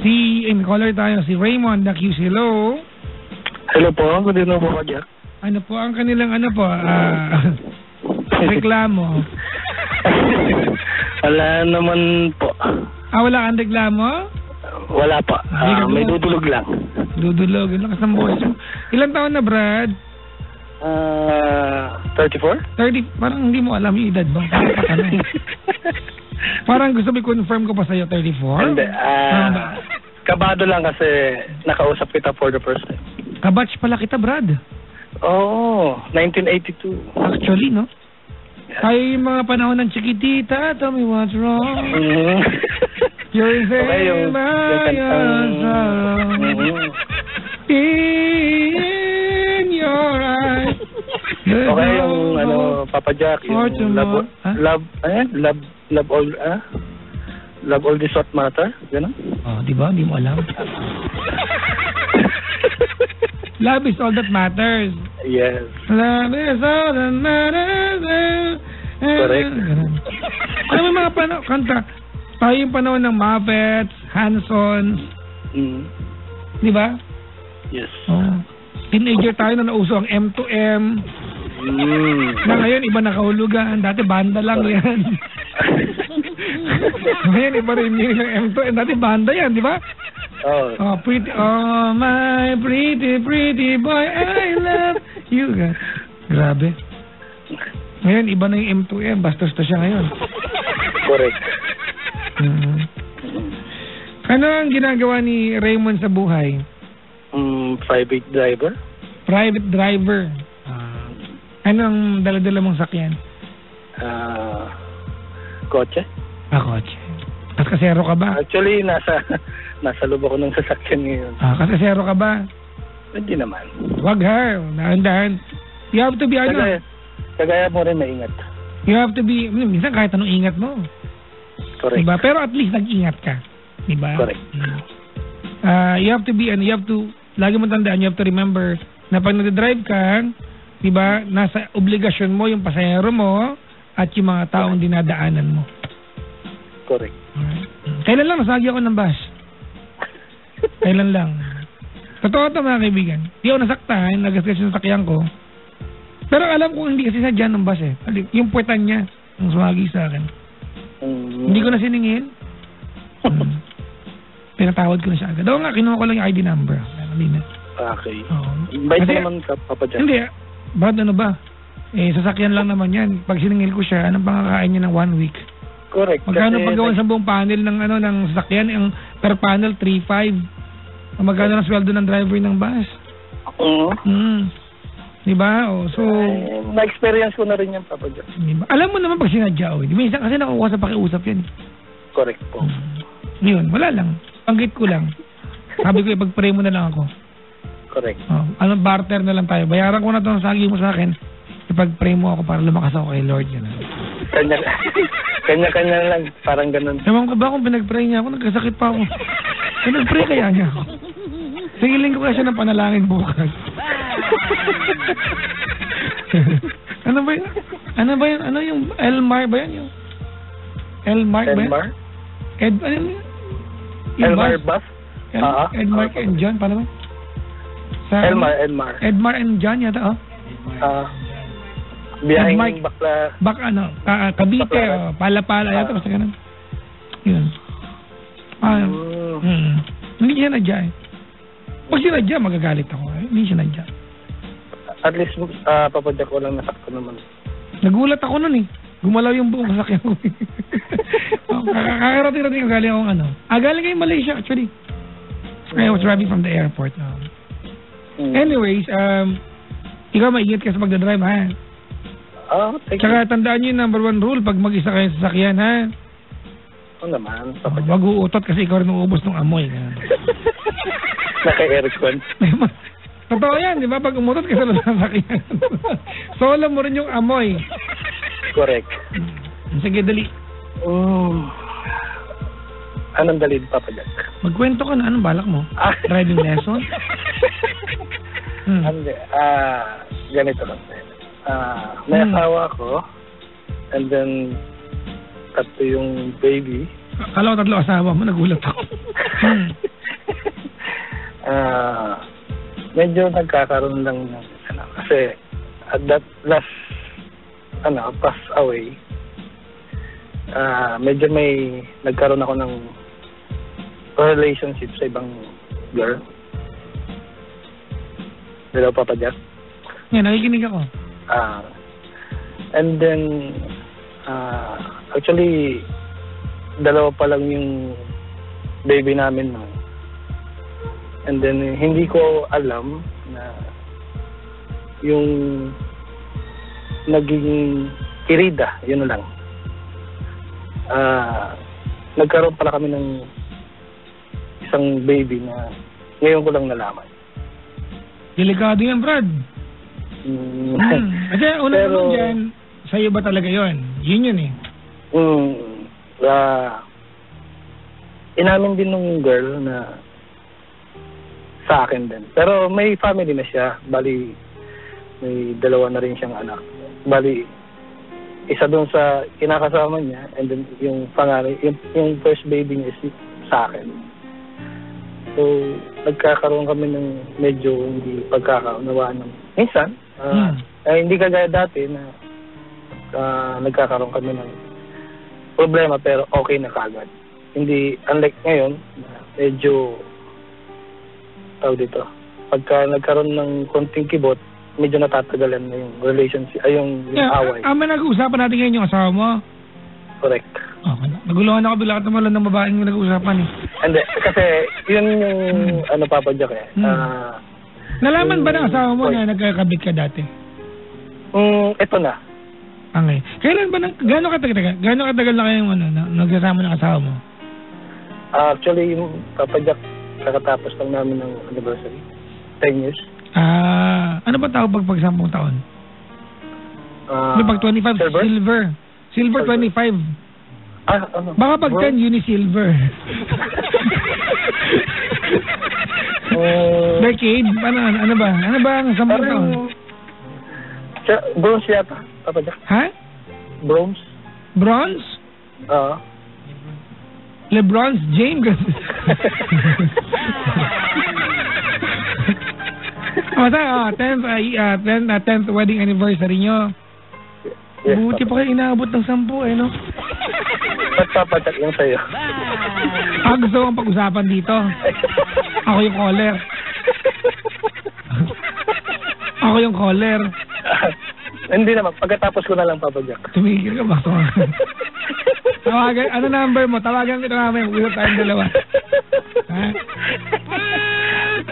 caller tayo, si Raymond na QC. Hello. Hello po, good evening po, Jack. Ano po ang kanilang reklamo? Wala naman po. Wala kang reklamo? Wala po. May dudulog lang. Dudulog. Lakas ng boses mo. Ilang taon na, Brad? 34? 30. Parang hindi mo alam yung edad mo. Parang gusto mo confirm ko pa sa'yo, 34? Hindi. Kabado lang kasi nakausap kita for the first time. Kabatch pala kita, Brad. Oo, 1982. Actually, no? Tayo yung mga panahon ng Chiquitita, tell me what's wrong. You're saying my in your eyes. Okay, yung Papa Jack, yung love all this what matter, gano'n? Di ba? Hindi mo alam. Love is all that matters. Yes. Love is all that matters. Correct. Ano may mga kanta? Tayo yung panahon ng Muppets, Hansons. Di ba? Yes. Teenager tayo na nauso ang M2M. Na ngayon, iba nakahulugan. Dati banda lang yan. Ngayon, iba rin yung M2M. Dati banda yan, di ba? My pretty boy, I love you. Grabe. Ngayon, iba na yung M2M. Bastos to siya ngayon. Correct. Ano ang ginagawa ni Raymond sa buhay? Private driver. Private driver. Ano ang dala-dala mong sakyan? Kotse. Kotse. At kasero ka ba? Actually, nasa loob ako ng sasakyan ngayon. Kasero ka ba? Hindi naman. Wag ha. Dahan-dahan. You have to be Kagaya mo rin maingat. You have to be, minsan kahit anong ingat mo. Correct. Diba? Pero at least nag-ingat ka. Diba? Correct. You have to be, lagi mo tandaan, you have to remember na pag nag-drive ka, diba, nasa obligasyon mo yung pasahero mo at yung mga taong dinadaanan mo. Correct. Kailan lang nasagi ako ng bus? Kailan lang? Totoo ito mga kaibigan. Di ako nasaktan, nagasgas yung sakyan ko. Pero alam ko hindi kasi sadya ng bus eh. Yung puwetan niya, ang sumagi sa akin. Hindi ko na siningin. Pinatawad ko na siya agad. Nga, kinuha ko lang yung ID number. Okay. Bait naman ka, Papa Jack. Hindi. Brad, ano ba? Sasakyan lang naman yan. Pag siningil ko siya, anong pangakain niya ng 1 week? Correct. Magkano paggawan sa buong panel ng sasakyan? Ang per panel, 3.5. Magkano ng sweldo ng driver ng bus? Diba? So, na-experience ko na rin yan, Papa Jack. Diba? Alam mo naman pag sinadya, di ba? Isa kasi nakukuha sa pakiusap yan. Correct po. Yun, wala lang. Panggit ko lang. Sabi ko, ipag-pray mo na lang ako. Correct. Barter na lang tayo. Bayaran ko na itong sagi mo sa akin. Ipag-pray mo ako para lumakas ako kay Lord. Yan. Kanya-kanya lang. Parang ganun. Ewan ko ba kung pinag-pray niya ako? Nagkasakit pa ako. Pinag-pray kaya niya ako? Sigiling ko kaya siya ng panalangin bukas. Ano ba yun? Ano yung Elmar ba yan? Yung Elmar ba yan? Ano yun? Elmar Bus? Edmar and John, paano ba? Edmar and John yata, biyahing Cavite, Pala-Pala yata, basta ganun. Yun. Hindi siya nadya eh. Pag sinadya, magagalit ako eh. Hindi siya nadya. At least, papadyak ko lang nasakto naman. Nagulat ako nun eh. Gumalaw yung buong sasakyan ko. Kakarating-rating galing akong galing kayo Malaysia actually. I was driving from the airport. Anyways, ikaw maingat ka sa pagdadrive ha. Tsaka tandaan nyo yung number 1 rule pag mag-isa kayo sa sasakyan ha. Naman. Wag uutot kasi ikaw rin uubos ng amoy. Naka-aircon. Totoo yan, di ba? Pag umutot ka sa sasakyan. Solo mo rin yung amoy. Correct. Sige, dali. Anong dali, Papa Jack? Magkwento ka na. Anong balak mo? Driving lesson? Ganito lang. May asawa ko. And then, tatlo yung baby. Kala ko tatlo asawa mo. Nagulat ako. medyo nagkakaroon lang ng, kasi at that last, pass away, medyo may nagkaroon ako ng relationship sa ibang girl. Hello, Papa Jack? Yan, nakikinig ako. And then, actually, dalawa pa lang yung baby namin noon. And then, hindi ko alam na yung naging kirida, yun lang. Nagkaroon pala kami ng isang baby na ngayon ko lang nalaman. Delikado yan, Brad. Kasi una naman dyan, sa'yo ba talaga yun? Yun eh. Inamin din nung girl na sa akin din. Pero may family na siya. Bali, may dalawa na rin siyang anak. Bali, isa doon sa kinakasama niya, and then yung pangalan, yung first baby niya is sa akin. So, nagkakaroon kami ng medyo hindi pagkakaunawaan ng minsan. Hindi kagaya dati na nagkakaroon kami ng problema pero okay na kagad. Hindi, unlike ngayon, medyo tawag dito. Pagka nagkaroon ng konting kibot, medyo natatagalan na yung relationship, yung away. Nag-uusapan natin ngayon yung asawa mo? Correct. Okay. Naguluhan ako bila ka tumalan ng babaeng nag-uusapan eh. Hindi, kasi yun yung Papa Jack eh. Nalaman ba ng asawa mo na nagkakabit ka dati? Ito na. Okay. Kailan ba, gano'ng katagal na kayong nagsasama ng asawa mo? Actually, yung Papa Jack, kakatapos lang namin ng anniversary. 10 years. Ano ba tawag pag 10 taon? Pag 25, silver. Silver 25. Baka pag 10, uni-silver. Decade? Ano ba? Ano ba ang 10 taon? Bronze yata, Papa Jack. Ha? Bronze. Bronze? LeBron James. Basta, 10th wedding anniversary nyo. Yes, buti pa kayo inaabot ng 10 no? Ba't Papa Jack yung sa'yo? Gusto kong pag-usapan dito. Ako yung caller. Ako yung caller. Hindi naman, pagkatapos ko na lang, Papa Jack. Tumigil ka ba? Tawagan, ano number mo? Tawagan kita namin. Usap tayong dalawa. Ha?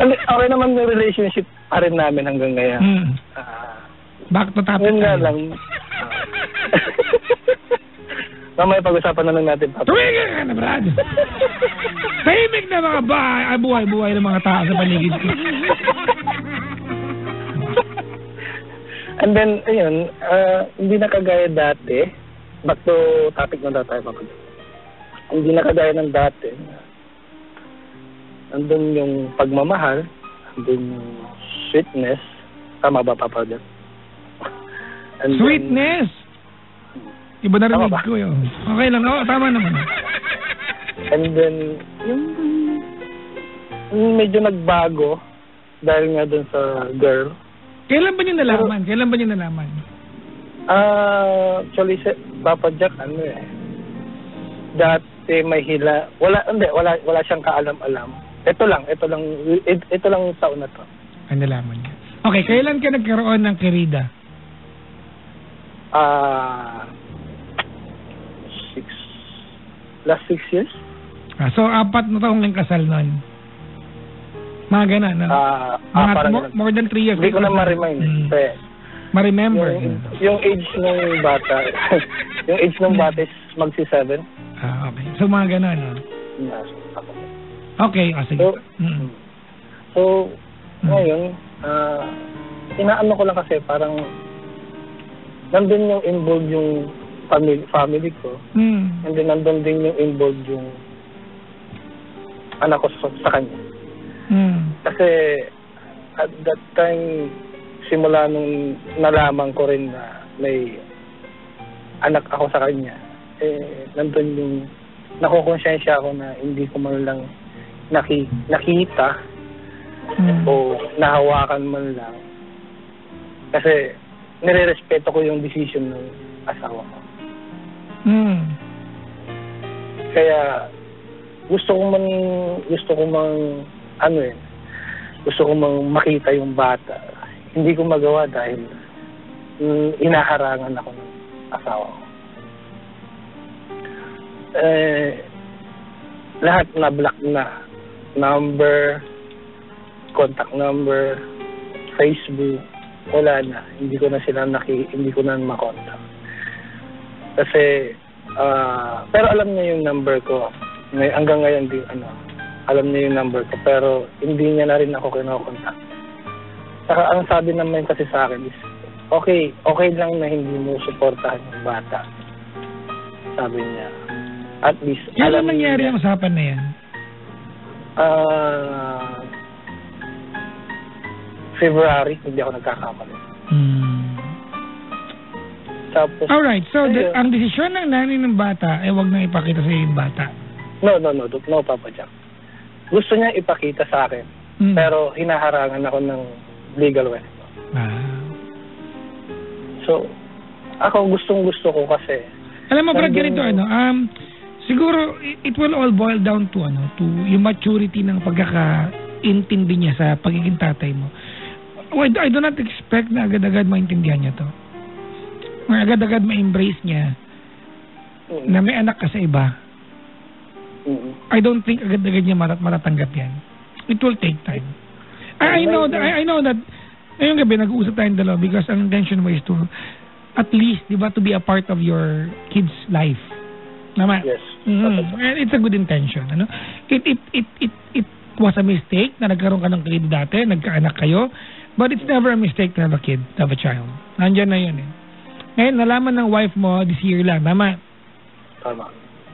Okay naman yung relationship pa rin namin hanggang ngayon. Back to topic. Yun nga lang. Mamaya pag-usapan na lang natin, Papa. Tumigil ka na, Brad. Tahimik na mga buhay ng mga tao sa paligid ko. And then, ayun, hindi na kagaya dati. Back to topic na tayo, Papa. Hindi na kagaya ng dati. Andun yung pagmamahal, andun yung sweetness. Tama ba, Papa? Sweetness? Iba na rin ko yun. Okay lang, tama naman. And then, yung medyo nagbago dahil nga dun sa girl. Kailan ba niyo nalaman? Actually, Papa Jack, dati may hila. Wala siyang kaalam-alam. Ito lang taon na to. Ay, nalaman niya. Okay, kailan ka nagkaroon ng kirida? 6 years. So, 4 na taong lang kasal nun. Mga ganun, no? More than 3 years. Hindi ko na ma-remind. Ma-remember. Yung age ng bata, yung age ng bata is magsi-7. Okay. So, mga ganun, no? Okay, sige. So, ngayon, inaano ko lang kasi parang nandun yung involved yung family ko. And then nandun din yung involved yung anak ko sa kanya. Kasi at that time, simula nung nalaman ko rin na may anak ako sa kanya, nandun yung nakukonsensya ako na hindi ko man lang nakita o nahawakan man lang. Kasi nire-respeto ko yung decision ng asawa ko. Kaya gusto ko mang makita yung bata. Hindi ko magawa dahil inaharangan ako ng asawa ko. Lahat na block na. Number, contact number, Facebook, wala na. Hindi ko na makontak. Kasi pero alam niya yung number ko. Hanggang ngayon din alam niya yung number ko, pero hindi niya na rin ako kinokontak. Saka ang sabi naman kasi sa akin is, okay lang na hindi mo suportahan yung bata. Sabi niya. At least, kailan nangyari ang usapan na yan? February, hindi ako nagkakamali. Tapos, alright, so ang desisyon ng nanay ng bata ay wag na ipakita sa yung bata. No, Papa Jack. Gusto niya ipakita sa akin, pero hinaharangan ako ng legal way. So, ako gustong-gusto ko kasi. Alam mo, Brad, ganito, siguro, it will all boil down to yung maturity ng pagkakaintindi niya sa pagiging tatay mo. I do not expect na agad-agad maintindihan niya to. Agad-agad ma-embrace niya na may anak ka sa iba. I don't think agad-agad niya matatanggap yan. It will take time. I know that ngayong gabi nag-uusap tayong dalawa because ang intention mo is to at least, di ba, to be a part of your kid's life. Naman? Yes. And it's a good intention. It was a mistake na nagkaroon ka ng kid dati, nagkaanak kayo, but it's never a mistake to have a kid, to have a child. Nandiyan na yun eh. Ngayon, nalaman ng wife mo this year lang, tama?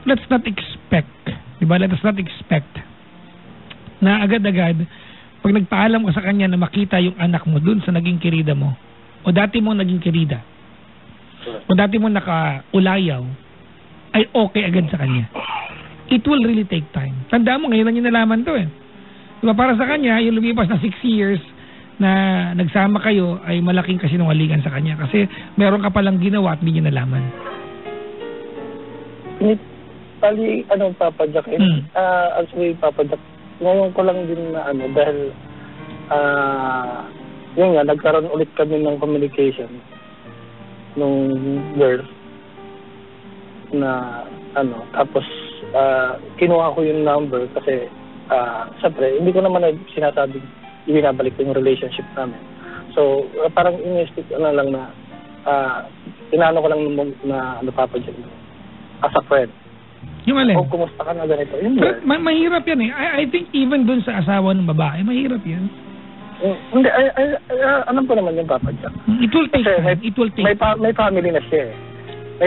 Let's not expect, di ba? Let us not expect na agad-agad, pag nagpaalam ka sa kanya na makita yung anak mo dun sa naging kirida mo, o dati mo naging kirida, o dati mo nakaulayaw, ay okay agad sa kanya. It will really take time. Tandaan mo, ngayon lang yung nalaman to eh. Diba, para sa kanya, yung lumipas na 6 years na nagsama kayo ay malaking kasinungalingan sa kanya kasi meron ka palang ginawa at hindi niya nalaman. Papa Jack, actually, Papa Jack, ngayon ko lang din na dahil yun nga, nagkaroon ulit kami ng communication nung girl na tapos kinuha ko yung number kasi siyempre, hindi ko naman sinasabing ibinabalik ko yung relationship namin. So, parang in-stick lang na inano ko lang na Papa Jack as a friend. Yung alin? O, kumusta ka na ganito? Mahirap yan eh. I think even dun sa asawa ng babae, mahirap yan. Hindi, alam ko naman yung Papa Jack. It will take time. It will take may family na siya eh.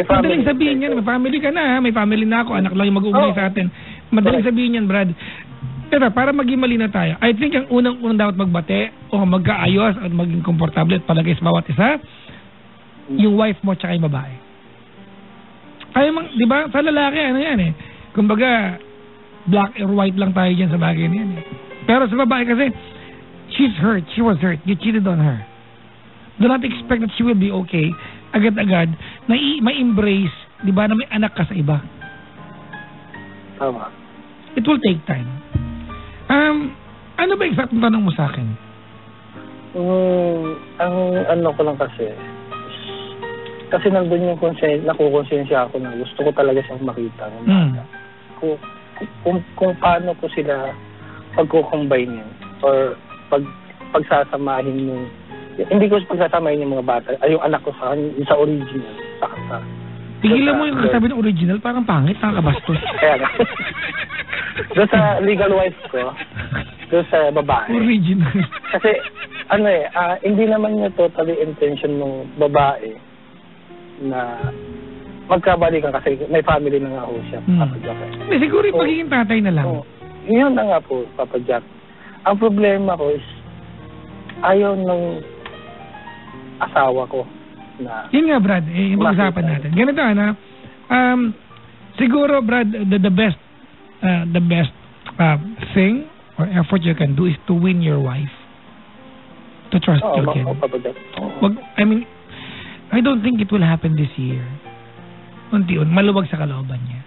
Madaling sabihin yan, may family ka na, may family na ako, anak lang yung mag-uugnay sa atin. Madaling sabihin yan, Brad. Pero para maging mali na tayo, I think ang unang dapat magbate o magkaayos at maging komportable at palagay sa bawat isa, yung wife mo tsaka yung babae. Kaya di ba, sa lalaki, yan eh. Kumbaga, black or white lang tayo dyan sa bagay na yan eh. Pero sa babae kasi, she's hurt, she was hurt, you cheated on her. Do not expect that she will be okay agad-agad na ma-embrace, di ba, na may anak ka sa iba. Tama. It will take time. Ano ba exact na tanong mo sa akin? Ang ko lang kasi nandun yung nakukonsensya ako na gusto ko talaga siyang makita. Kung paano ko sila pagkukombine yun or pagsasamahin yung hindi ko pagsasamahin yung mga bata ay yung anak ko sa original sa tigilan mo yung kasabi ng original, parang pangit, nakakabastos. Kaya nga. Doon sa legal wife ko, doon sa babae. Original. Kasi, hindi naman niya totally intention ng babae na magkabalikan kasi may family na nga ho siya, Papa Jack. Siguro yung pagiging tatay na lang. Yun na nga po, Papa Jack. Ang problema ko is, ayaw ng asawa ko na... Yun nga, Brad, yung pag-usapan natin. Ganito, siguro, Brad, the best thing or or effort you can do is to win your wife to trust you again. I mean, I don't think it will happen this year. Unti-un, maluwag sa kalooban niya.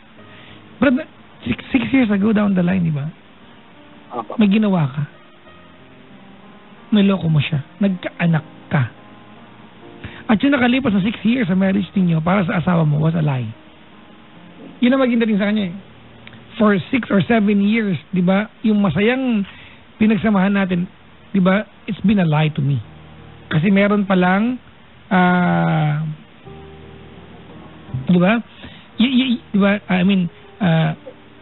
But 6 years ago down the line, di ba? May ginawa ka. Niloko mo siya. Nagkaanak ka. At yung nakalipas na 6 years sa marriage ninyo para sa asawa mo was a lie. Yun ang maging dating sa kanya eh. For 6 or 7 years, di ba, yung masayang pinagsamahan natin, di ba, it's been a lie to me. Kasi meron palang, di ba, di ba, I mean,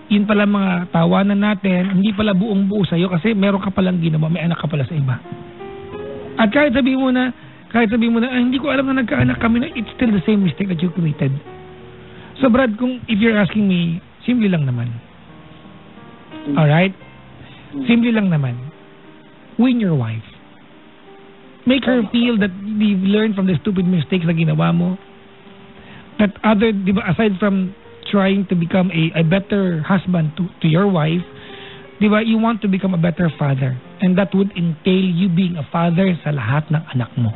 yun pala mga tawanan natin, hindi pala buong buo sa'yo kasi meron ka palang ginawa, may anak ka pala sa iba. At kahit sabihin mo na, hindi ko alam na nagkaanak kami na, it's still the same mistake that you committed. So Brad, if you're asking me, simple lang naman. Alright? Simple lang naman. Win your wife. Make her feel that you've learned from the stupid mistakes na ginawa mo. That diba, aside from trying to become a better husband to your wife, diba, you want to become a better father. And that would entail you being a father sa lahat ng anak mo.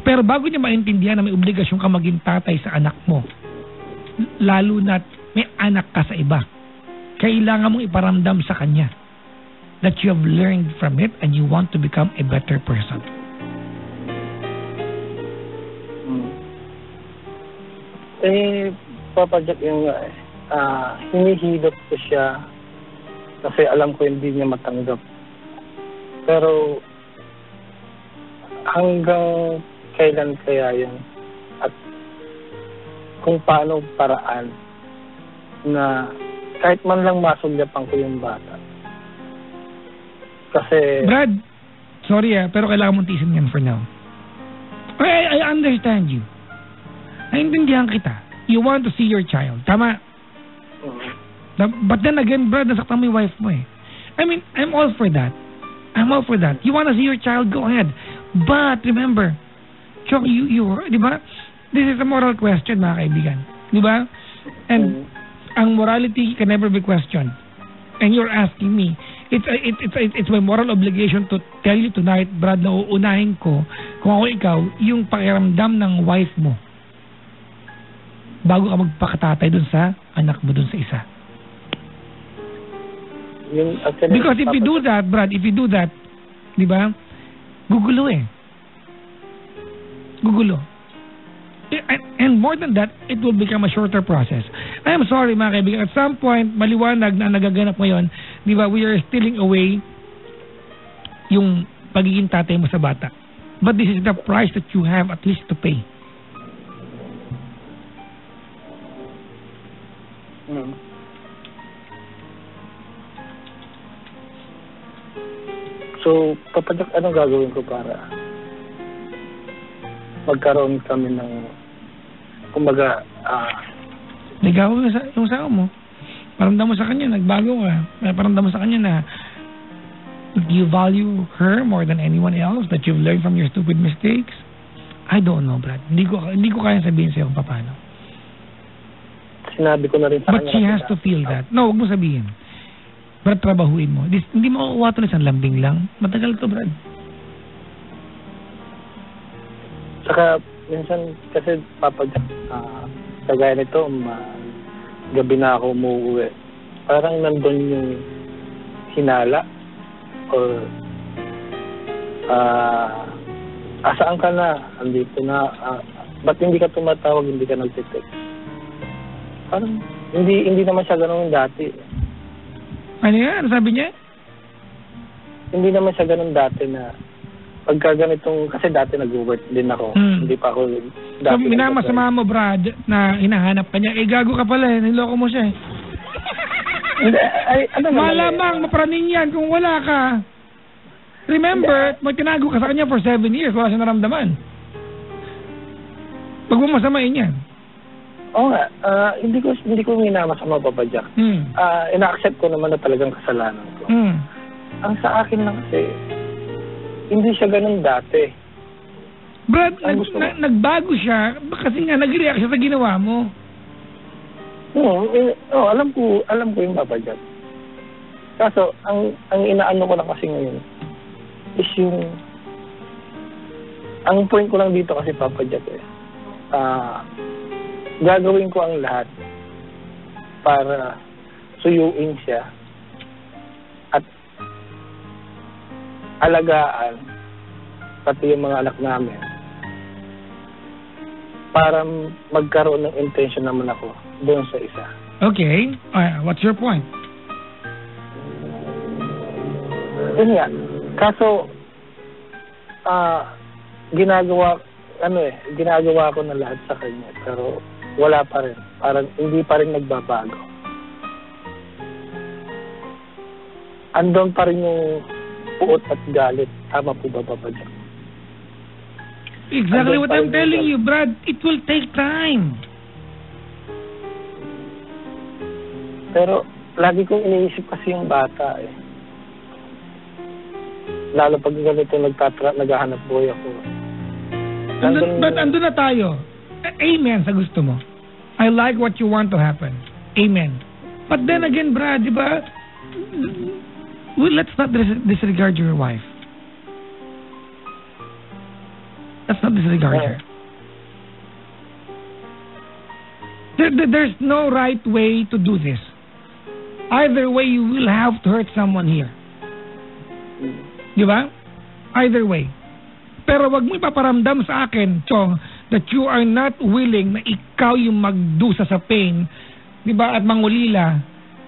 Pero bago niya maintindihan na may obligasyon ka maging tatay sa anak mo, lalo na may anak ka sa iba, kailangan mong iparamdam sa kanya that you have learned from it and you want to become a better person. Papa Jack, yung hinihilot ko siya kasi alam ko hindi niya matanggap. Pero hanggang kailan kaya yun? At kung paano paraan na kahit man lang masulyapan ko yung bata. Kasi... Brad, sorry pero kailangan mong tiisin yan for now. I understand you. Naintindihan kita. You want to see your child. Tama? But then again, Brad, nasaktan mo yung wife mo eh. I mean, I'm all for that. You want to see your child, go ahead. But remember, Chong, di ba? This is a moral question, mga kaibigan. Di ba? And ang morality can never be questioned. And you're asking me, it's my moral obligation to tell you tonight, Brad, na uunahin ko, kung ako ikaw, yung pakiramdam ng wife mo bago ka magpakatatay dun sa anak mo dun sa isa. Because if you do that, Brad, di ba, gugulo eh. Gugulo. And more than that, it will become a shorter process. I am sorry mga kaibigan, at some point, maliwanag na nagaganap ngayon, di ba, we are stealing away yung pagiging tatay mo sa bata. But this is the price that you have at least to pay. So, Papa Jack, anong gagawin ko para magkaroon kami ng kumbaga nagawa mo yung sao mo. Paramdam mo sa kanya, nagbago ka. Paramdam mo sa kanya na you value her more than anyone else, that you've learned from your stupid mistakes. I don't know, Brad. Hindi ko kaya sabihin sa'yo kung paano. Sinabi ko na rin sa kanya. But she has to feel that. No, huwag mo sabihin. Brad, trabahuin mo. Hindi mo kukuha ito na isang lambing lang. Matagal to, Brad. Saka, minsan, kasi Papa Jack, kagaya nito, gabi na ako umuwi. Parang nandun yung hinala or asaan ka na? Andito na. Ba't hindi ka tumatawag, hindi ka nagtitext? Parang hindi naman siya ganun dati. Ano yan? Ano sabi niya? Hindi naman siya ganun dati na pagka ganitong, kasi dati nag-work din ako. Hindi pa ako dati. So, minamasama mo, Brad, na hinahanap ka niya. Gago ka pala eh. Niloko mo siya eh. Malamang mapraning yan kung wala ka. Remember, magtinago ka sa kanya for 7 years. Wala siya naramdaman. Pag mo masamain yan. Oo nga. Hindi ko minamasama, Papa Jack. Ina-accept ko naman na talagang kasalanan ko. Ang sa akin lang kasi, hindi siya ganun dati. Brad, nagbago siya kasi nga nag-react siya sa ginawa mo. Alam ko yung Papa Jack. Kaso, ang inaano ko lang kasi ngayon is yung ang point ko lang dito kasi Papa Jack gagawin ko ang lahat para suyuin siya at alagaan pati yung mga anak namin para magkaroon ng intention naman ako doon sa isa. Okay. What's your point? Yun nga. Kaso, ginagawa ko na lahat sa kanya pero wala pa rin. Parang hindi pa rin nagbabago. Andun pa rin yung puot at galit. Tama po ba, Papa Jack? Exactly what I'm telling you, Brad. It will take time. Pero lagi kong iniisip kasi yung bata eh. Lalo pag ganito naghahanap buhay ako. But andun na tayo. Amen sa gusto mo. I like what you want to happen. Amen. But then again, Brad, di ba? Well, let's not disregard your wife. Let's not disregard her. There's no right way to do this. Either way, you will have to hurt someone here. Di ba? Either way. Pero wag mo ipaparamdam sa akin, Chong, that you are not willing na ikaw yung magdusa sa pain, di ba, at mangulila.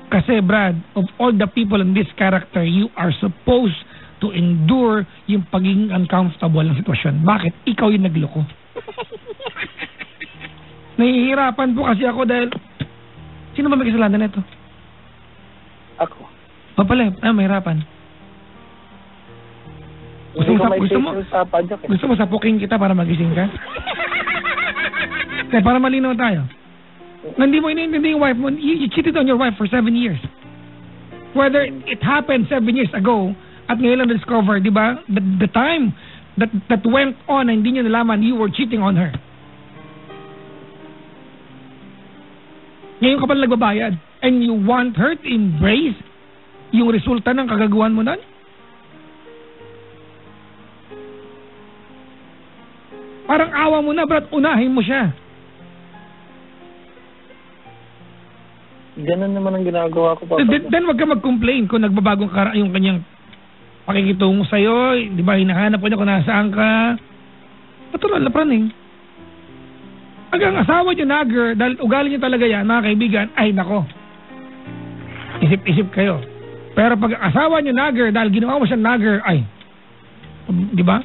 Kasi, Brad, of all the people in this character, you are supposed to endure yung pagiging uncomfortable ng sitwasyon. Bakit? Ikaw yung nagloko. Nahihirapan po kasi ako dahil sino ba may kasalanan nito? Ako. O pala, mahirapan. Gusto mo sapukin kita para magising ka? Kaya para malinaw tayo. Hindi mo iniintindi yung wife mo. You cheated on your wife for 7 years. Whether it happened 7 years ago at ngayon lang na-discover, di ba? The time that went on na hindi nyo nalaman, you were cheating on her. Ngayon ka pala nagbabayad. And you want her to embrace yung resulta ng kagagawan mo nun? Parang awa mo na, Brad, unahin mo siya. Ganun naman ang ginagawa ko, Papa. Then wag ka mag-complain kung nagbabagong yung kanyang pakikitungo sa'yo. Di ba, hinahanap ko niya kung nasaan ka. Natural na praning. Hanggang asawa niyo nagger, dahil ugali niyo talaga yan, mga kaibigan, ay nako. Isip-isip kayo. Pero pag asawa niyo nagger, dahil ginawa mo siya nagger, ay. Di ba?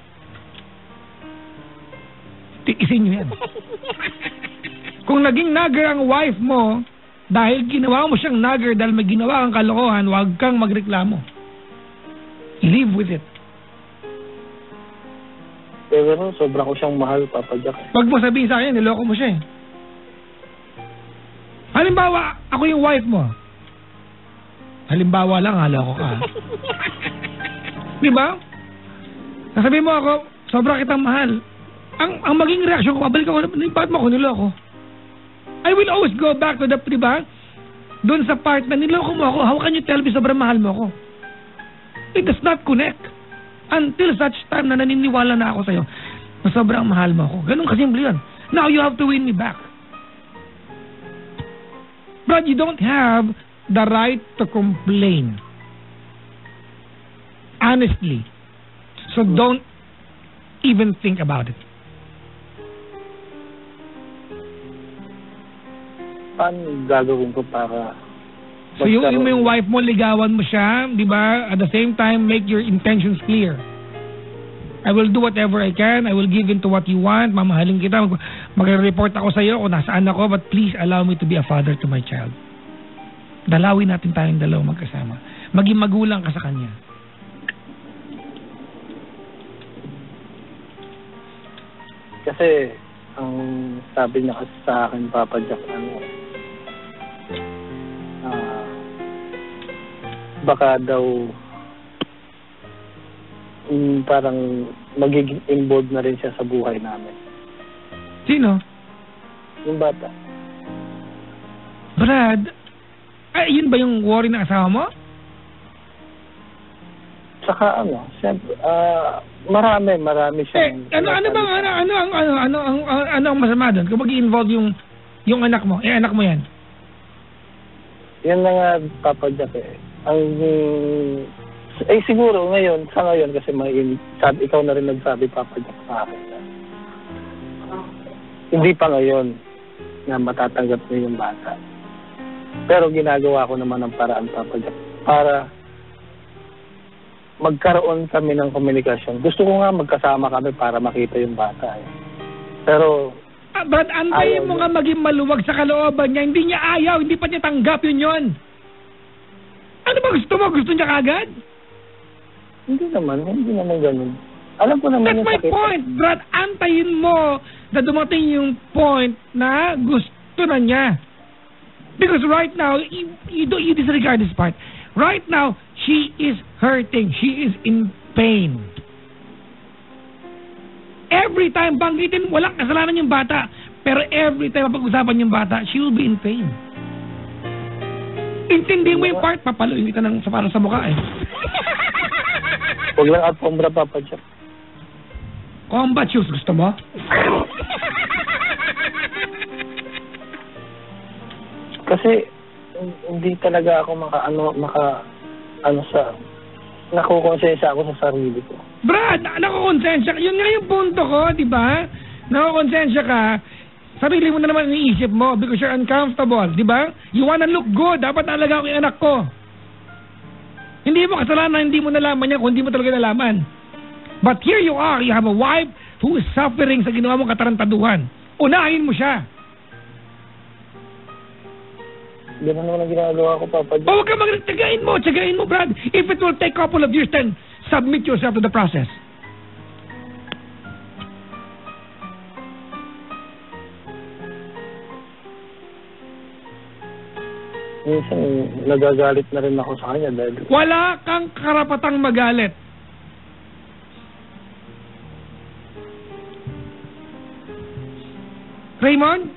Tiisin niyo yan. Kung naging nagger ang wife mo, dahil ginawa mo siyang nagger dahil may ginawa kang kalokohan, huwag kang magreklamo. Live with it. Pero sobra ko siyang mahal, Papa Jack. Huwag mo sabihin sa akin, niloko mo siya eh. Halimbawa, ako yung wife mo. Halimbawa lang, haloko ka. Di ba? Sasabihin mo ako, sobra kitang mahal. Ang maging reaksyon ko, babalik ako, bakit mo ako niloko? I will always go back to the, di ba? Doon sa part na niloko mo ako, how can you tell me sobrang mahal mo ako? It does not connect. Until such time na naniniwala na ako sa'yo na sobrang mahal mo ako. Ganun kasimple yun. Now you have to win me back. But you don't have the right to complain. Honestly. So don't even think about it. Paano gagawin ko para... So yung wife mo, ligawan mo siya, di ba? At the same time, make your intentions clear. I will do whatever I can. I will give in to what you want. Mamahalin kita. Mag-report ako sa iyo kung nasaan ako. But please allow me to be a father to my child. Dalawin natin tayong dalawa magkasama. Maging magulang ka sa kanya. Kasi, ang sabi niya kasi sa akin, Papa Jack, baka daw parang magiging involved na rin siya sa buhay namin. Sino? Yung bata. Brad, yun ba yung worry ng asawa mo? Saka siyempre, marami siyang... Ano ang masama doon? Kapag i-involve yung anak mo, anak mo yan. Yan na nga, Papa Jack siguro sa ngayon kasi ikaw na rin nagsabi, Papa Jack, sa akin na hindi pa ngayon na matatanggap niyo yung bata. Pero ginagawa ko naman ng paraan, Papa Jack, para magkaroon kami ng komunikasyon. Gusto ko nga magkasama kami para makita yung bata. Pero... Brad, antayin mo nga maging maluwag sa kalooban niya. Hindi niya ayaw, hindi pa niya tanggap yun. Ano ba gusto mo? Gusto niya kagad? Hindi naman ganun. Alam ko naman That's my point, Brad. Antayin mo na dumating yung point na gusto na niya. Because right now, you disregard this part. Right now, she is hurting. She is in pain. Every time banggitin, walang kasalanan yung bata. Pero every time mapag-usapan yung bata, she will be in pain. Intindihin mo yung part, papaluin kita ng para sa mukha eh. Huwag lang alfombra, Papa Jack. Combat shoes, gusto mo? Kasi hindi talaga ako nakukonsensya ako sa sarili ko. Brad, nakukonsensya ka. Yun nga yung punto ko, di ba? Nakukonsensya ka. Sarili mo na naman iniisip mo because you're uncomfortable, di ba? You wanna look good. Dapat alaga ko yung anak ko. Hindi mo kasalanan, hindi mo nalaman yan kung hindi mo talaga nalaman. But here you are. You have a wife who is suffering sa ginawa mong katarantaduhan. Unahin mo siya. Hindi naman ang ginagawa ko, Papa Jack. Huwag ka tsagain mo, Brad. If it will take a couple of years, then submit yourself to the process. Minsan, nagagalit na rin ako sa kanya dahil... Wala kang karapatang magalit. Raymond?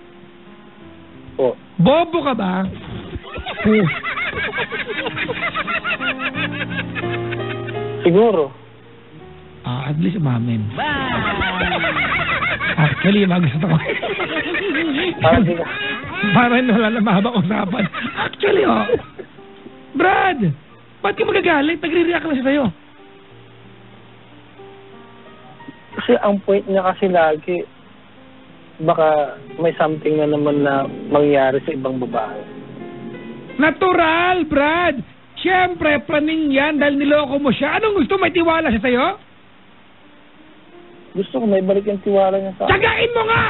Po. Bobo ka ba? Siguro. At least umamin. Actually, gusto ko. Para wala na mahaba usapan. Actually, Brad, ba't ka magagalit? Nagre-react lang siya sa'yo. Kasi ang point niya kasi lagi, baka may something na naman na mangyari sa ibang babae. Natural, Brad. Siyempre, planing yan dahil niloko mo siya. Anong gusto? May tiwala siya sa'yo? Gusto ko may balik yung tiwala niya sa akin. Tsagain mo nga!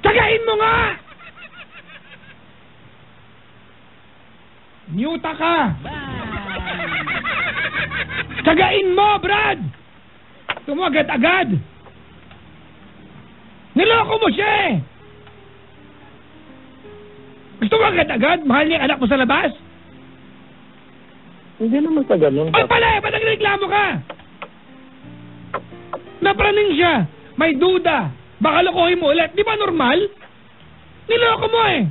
Tsagain mo nga! Muta ka! Tsagain mo, Brad! Agad-agad! Niloko mo siya eh! Gusto mo agad-agad? Mahal niya anak mo sa labas? Hindi naman sa ganun. Ay pala eh! Ba't nagreklamo ka? Napraning siya. May duda. Baka lokohin mo ulit. Di ba normal? Niloko mo eh.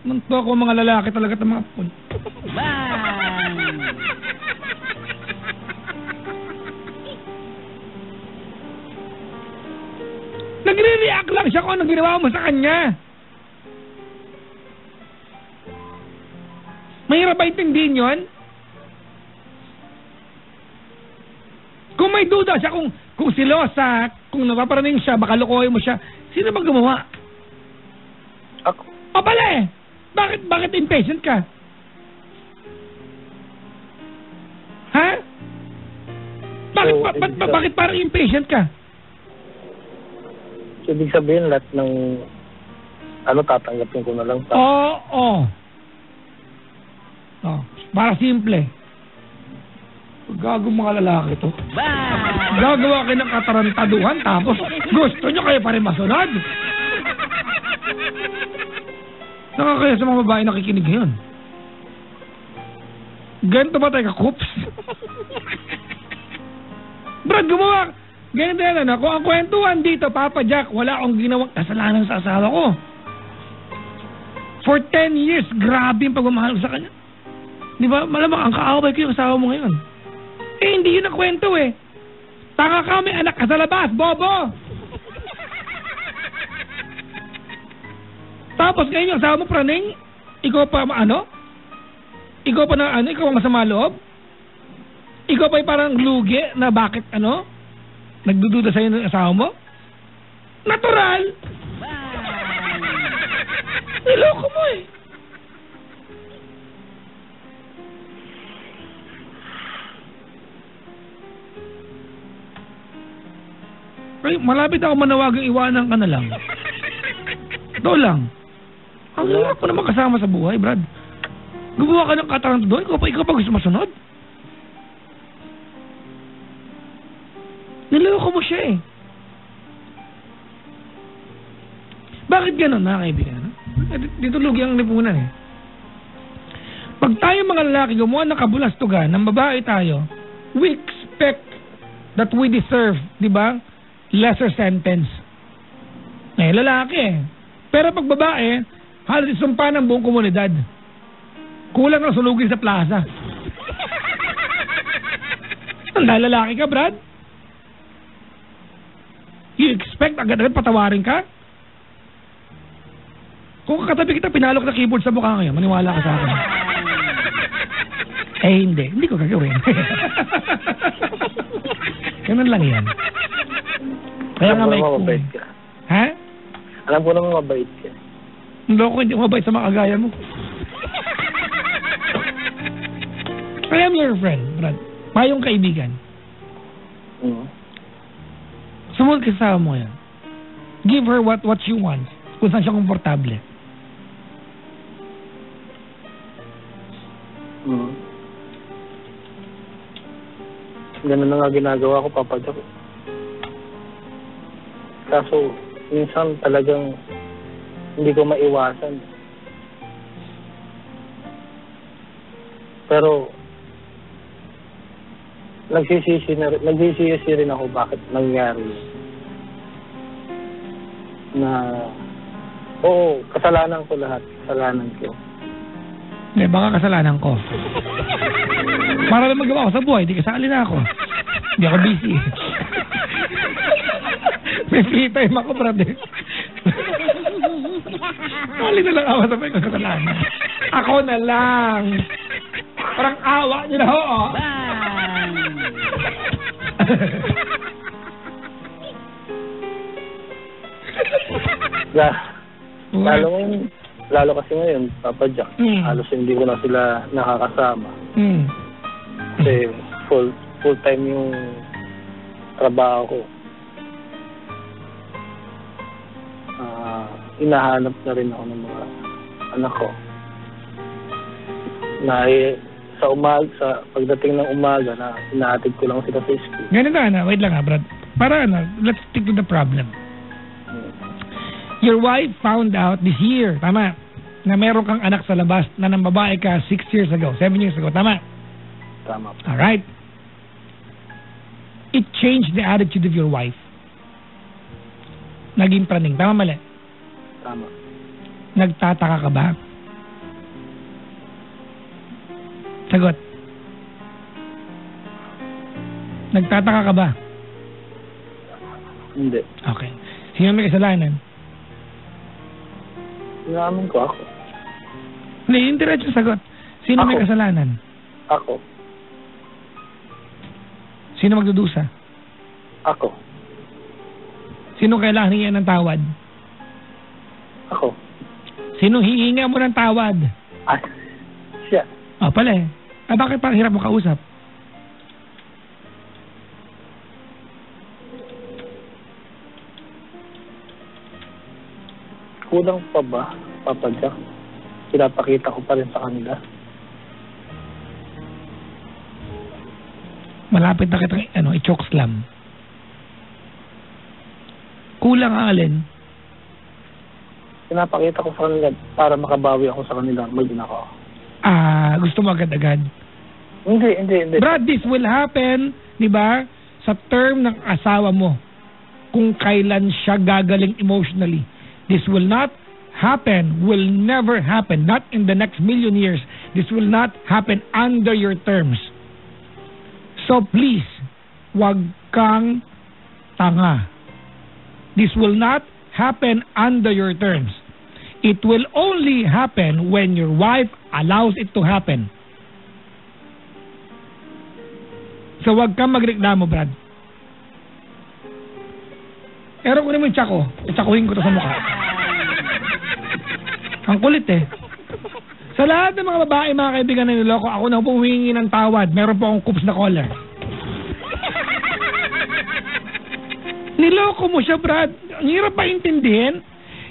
Nanto ako mga lalaki talaga at mga pun. Nagre-react lang siya kung anong ginawa mo sa kanya. Mahirap ba intindihin yun? Kung may duda siya, kung silosa, kung napaparaning siya, baka lokohin mo siya, sino bang gumawa? Ako. O pala eh! Bakit impatient ka? Ha? Bakit parang impatient ka? So, ibig sabihin lahat ng tatanggapin ko na lang. Oo. Para simple. Gago mga lalaki to. Gagawa kayo ng katarantaduhan tapos gusto nyo kayo pa rin masunod. Nakakaya sa mga babae nakikinig ngayon. Ganito ba tayo ka-coops? Brad, gumawa. Ganito yan kung ang kwentuhan dito, Papa Jack, wala akong ginawang kasalanan sa asawa ko. For 10 years, grabe yung pagmamahal ko sa kanya. Di ba? Malamang ang kaaway ko yung asawa mo ngayon. Eh, hindi yun ang kwento eh. Tanga ka, may anak ka sa labas, bobo! Tapos ngayon yung asawa mo, praning, ikaw pa ano? Ikaw pa na ano? Ikaw ang masama loob? Ikaw pa yung parang lugi na bakit ano? Nagdududa sa'yo ng asawa mo? Natural! Niloko mo eh. Ay, malapit ako manawagang iwanan ka na lang. Ito lang. Ang hirap ko naman kasama sa buhay, Brad. Gumawa ka ng kataranta doon, ikaw pa gusto masunod. Niloko mo siya eh. Bakit ganun, mga kaibigan? Dito lugi ang lipunan eh. Pag tayo mga lalaki gumawa ng kabulastugan ng babae tayo, we expect that we deserve, di ba, lesser sentence. Eh, lalaki eh. Pero pag babae, halos isumpa ng buong komunidad. Kulang na sunugin sa plaza. Dahil lalaki ka, Brad? You expect agad-agad patawarin ka? Kung katabi kita, pinalok na keyboard sa mukha ngayon, maniwala ka sa akin. Eh, hindi. Hindi ko gagawin. Ganun lang yan. Kaya nga may mabait ka. Ha? Alam ko naman mabait ka. Loko, hindi mabait sa mga kagaya mo. I am your friend, Brad. Mayong kaibigan. Sumunod ka sa mo yan. Give her what she wants. Kung saan siya komportable. Ganun na nga ginagawa ko, Papa Jack. Kaso, minsan talagang hindi ko maiwasan. Pero, nagsisisi rin ako bakit nangyari. Na, oo, kasalanan ko lahat. Kasalanan ko. Hindi, baka kasalanan ko. Para lang magawa ko sa buhay, di kasali na ako. Hindi ako busy. May free time ako, brother. Mali na lang ako sa may kasalanan. Ako na lang. Parang awa nyo na ho, oh. Lalo kasi ngayon, Papa Jack, halos hindi ko na sila nakakasama. Kasi full time yung trabaho ko. Inahanap na rin ako ng mga anak ko. Na sa pagdating ng umaga na inaatid ko lang sila sa school. Ganun na, wait lang Brad. Para let's stick to the problem. Your wife found out this year, tama, na meron kang anak sa labas na nang babae ka 6 years ago, 7 years ago, tama? Tama. Alright. It changed the attitude of your wife. Naging praning, tama mali? Tama. Nagtataka ka ba? Sagot. Nagtataka ka ba? Hindi. Okay. Sino may kasalanan? Inamin ko ako. Hindi, yung diretso sagot. Sino may kasalanan? Ako. Sino magdudusa? Ako. Sino kailangan hihinga ng tawad? Ako. Sino hihinga mo ng tawad? Siya. Pala eh. Bakit parang hirap mo kausap? Kulang pa ba, Papa Jack? Pinapakita ko pa rin sa kanila. Malapit na kita, i-chokeslam. Kulang ang alin? Pinapakita ko sa kanila para makabawi ako sa kanila. Mag-ina ko. Gusto mo agad-agad? Hindi. Brad, this will happen, di ba, sa term ng asawa mo. Kung kailan siya gagaling emotionally. This will not happen will never happen. Not in the next million years. This will not happen under your terms. So please, wag kang tanga. This will not happen under your terms. It will only happen when your wife allows it to happen. So wag kang magreklamo, Brad. Pero kunin mo yung tsako. Itsakuhin ko to sa mukha. Ang kulit eh. Sa lahat ng mga babae, mga kaibigan na niloko, ako na pong humingi ng tawad. Meron po akong coops na collar. Niloko mo siya, Brad. Ang hirap pa intindihin.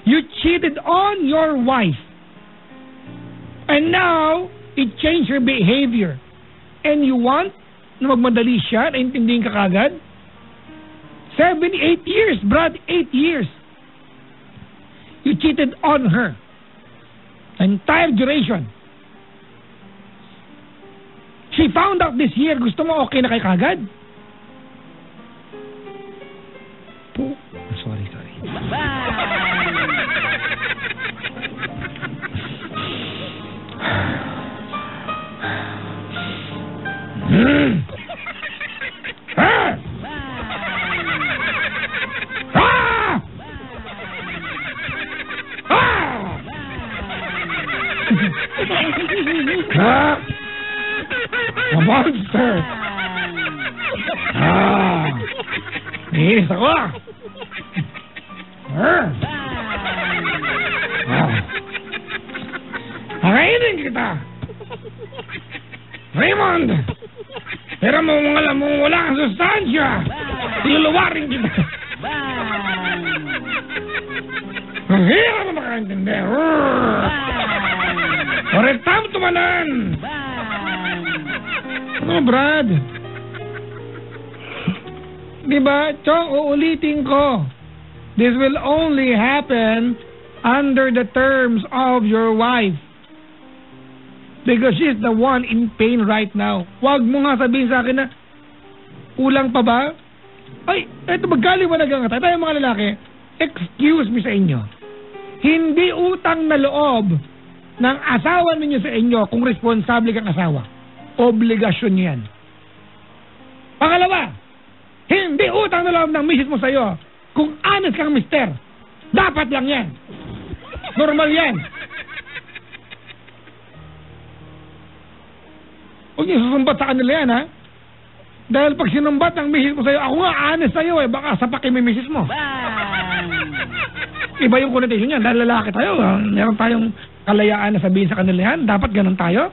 You cheated on your wife. And now, it changed her behavior. And you want na magmadali siya, na intindihin ka kagad? 7, 8 years, Brad. 8 years. You cheated on her. Entire duration. She found out this year. Gusto mo okay na kay kagad? Sorry. A monster! Inis ako! Nakainin kita! Raymond! Pero alam mo wala kang sustansya! Iluluwarin kita! Ang hirap na makaintindi! Orektam tumanan! Ano, Brad? Diba, Chong, uulitin ko. This will only happen under the terms of your wife. Because she's the one in pain right now. Huwag mo nga sabihin sa akin na kulang pa ba? Ay, eto magkaliwanagan nga tayo mga lalaki. Excuse me sa inyo. Hindi utang na loob ng asawa ninyo sa inyo kung responsable kang asawa. Obligasyon nyo yan. Pangalawa, hindi utang na loob ng misis mo sa'yo kung honest kang mister. Dapat lang yan. Normal yan. Huwag niyo susumbat sa kanila yan, ha? Dahil pag sinumbat ng misis mo sa'yo, ako nga honest sa'yo, eh. Baka sapakin mo yung misis mo. Iba yung connotation yan. Dahil lalaki tayo, meron tayong kalayaan na sabihin sa kanila yan. Dapat ganun tayo.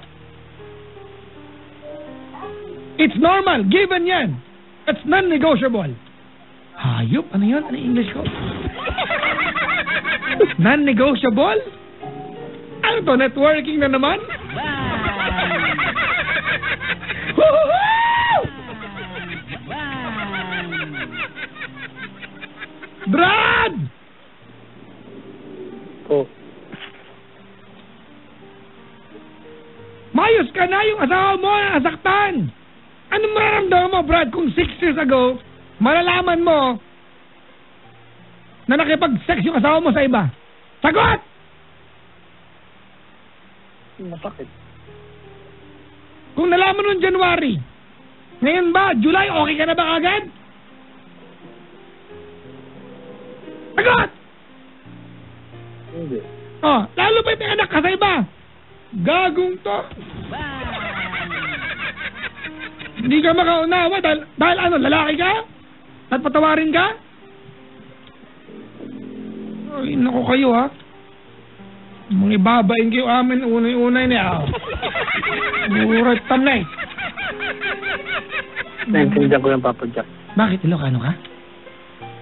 It's normal. Given yan. It's non-negotiable. Hayop? Ano yun? Ano yung English ko? Non-negotiable? Ano to? Networking na naman? Brad! Oh. Mayos ka na, yung asawa mo nasaktan. Anong mararamdaman mo, Brad, kung 6 years ago, malalaman mo na nakipag-sex yung asawa mo sa iba? Sagot! Masakit. Kung nalaman noong January, ngayon ba, July, okay ka na ba agad? Sagot! Hindi. Oh, lalo pa yung anak ka sa iba. Gagong to. Hindi ka makaunawa dahil ano, lalaki ka? At patawarin ka? Ay, naku kayo ha. Mga ibabain kayo amin, unay-unay niya. Murat tamnay. Naintindihan ko yung Papa Jack. Bakit? Ilocano ka?